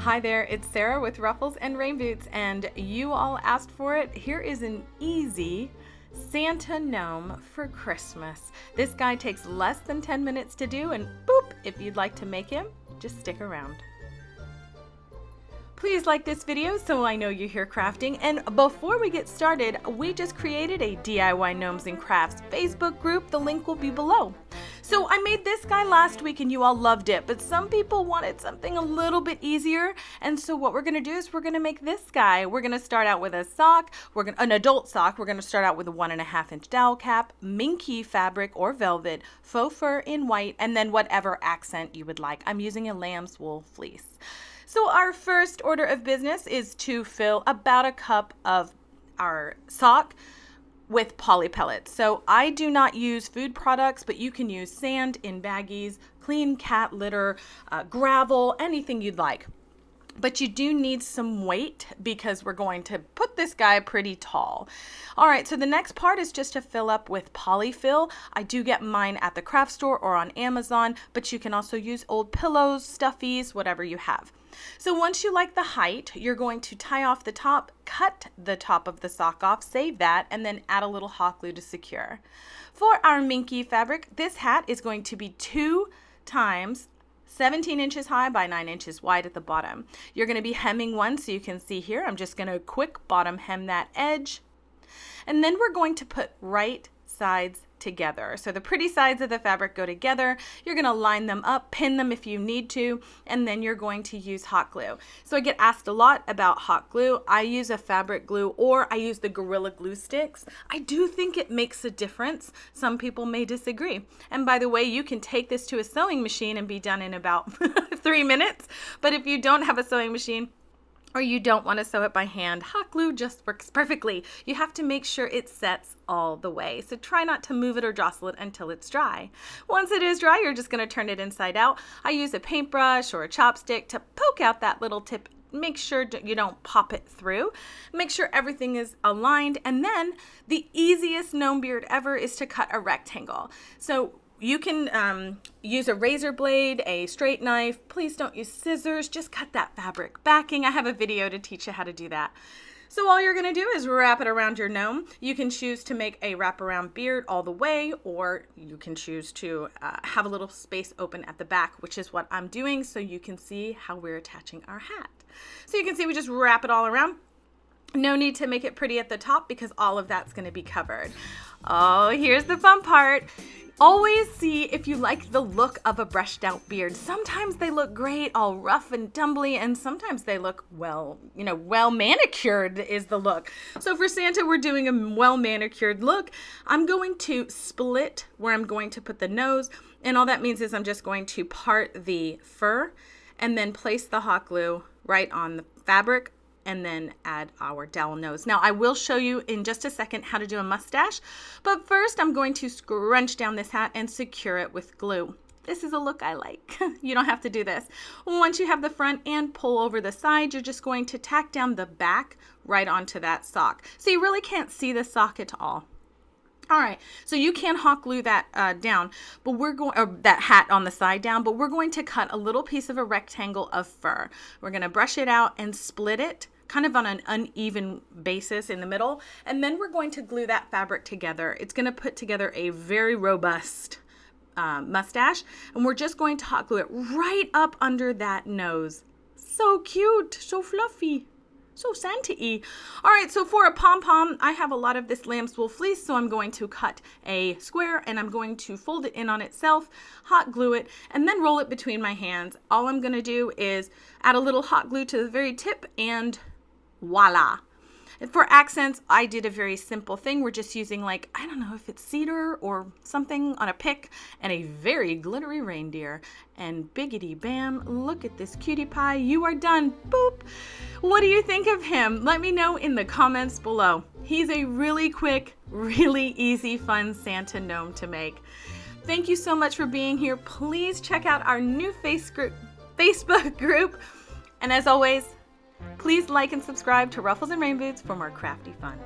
Hi there, it's Sarah with Ruffles and Rain Boots, and you all asked for it. Here is an easy Santa gnome for Christmas. This guy takes less than 10 minutes to do, and boop, if you'd like to make him, just stick around. Please like this video so I know you're here crafting, and before we get started, we just created a DIY Gnomes and Crafts Facebook group. The link will be below. So I made this guy last week and you all loved it, but some people wanted something a little bit easier, and so what we're going to do is we're going to make this guy. We're going to start out with a sock, an adult sock. We're going to start out with a 1.5 inch dowel cap, minky fabric or velvet, faux fur in white, and then whatever accent you would like. I'm using a lamb's wool fleece. So our first order of business is to fill about a cup of our sock with poly pellets. So I do not use food products, but you can use sand in baggies, clean cat litter, gravel, anything you'd like. But you do need some weight because we're going to put this guy pretty tall. All right, so the next part is just to fill up with polyfill. I do get mine at the craft store or on Amazon, but you can also use old pillows, stuffies, whatever you have. So once you like the height, you're going to tie off the top, cut the top of the sock off, save that, and then add a little hot glue to secure. For our minky fabric, this hat is going to be 2 times 17 inches high by 9 inches wide at the bottom. You're going to be hemming one, so you can see here, I'm just going to quick bottom hem that edge. And then we're going to put right sides together. So the pretty sides of the fabric go together. You're going to line them up, pin them if you need to, and then you're going to use hot glue. So I get asked a lot about hot glue. I use a fabric glue or I use the Gorilla Glue sticks. I do think it makes a difference. Some people may disagree. And by the way, you can take this to a sewing machine and be done in about 3 minutes. But if you don't have a sewing machine, or you don't want to sew it by hand, hot glue just works perfectly. You have to make sure it sets all the way. So try not to move it or jostle it until it's dry. Once it is dry, you're just going to turn it inside out. I use a paintbrush or a chopstick to poke out that little tip. Make sure you don't pop it through. Make sure everything is aligned. And then the easiest gnome beard ever is to cut a rectangle. So you can use a razor blade, a straight knife. Please don't use scissors. Just cut that fabric backing. I have a video to teach you how to do that. So all you're going to do is wrap it around your gnome. You can choose to make a wraparound beard all the way, or you can choose to have a little space open at the back, which is what I'm doing, so you can see how we're attaching our hat. So you can see we just wrap it all around. No need to make it pretty at the top because all of that's going to be covered. Oh, here's the fun part. Always see if you like the look of a brushed out beard. Sometimes they look great, all rough and tumbly, and sometimes they look well manicured is the look. So for Santa, we're doing a well manicured look. I'm going to split where I'm going to put the nose, and all that means is I'm just going to part the fur and then place the hot glue right on the fabric, and then add our dowel nose. Now I will show you in just a second how to do a mustache, but first I'm going to scrunch down this hat and secure it with glue. This is a look I like. You don't have to do this. Once you have the front and pull over the side, you're just going to tack down the back right onto that sock. So you really can't see the sock at all. All right, so you can hot glue that down, but that hat on the side down, but we're going to cut a little piece of a rectangle of fur. We're going to brush it out and split it kind of on an uneven basis in the middle, and then we're going to glue that fabric together. It's going to put together a very robust mustache, and we're just going to hot glue it right up under that nose. So cute, so fluffy. So Santa-y. All right, so for a pom-pom, I have a lot of this lamb's wool fleece, so I'm going to cut a square and I'm going to fold it in on itself, hot glue it, and then roll it between my hands. All I'm going to do is add a little hot glue to the very tip, and voila. For accents, I did a very simple thing. We're just using, like, I don't know if it's cedar or something on a pick, and a very glittery reindeer. And biggity bam, look at this cutie pie. You are done. Boop. What do you think of him? Let me know in the comments below. He's a really quick, really easy, fun Santa gnome to make. Thank you so much for being here. Please check out our new Facebook group. And as always, please like and subscribe to Ruffles and Rain Boots for more crafty fun.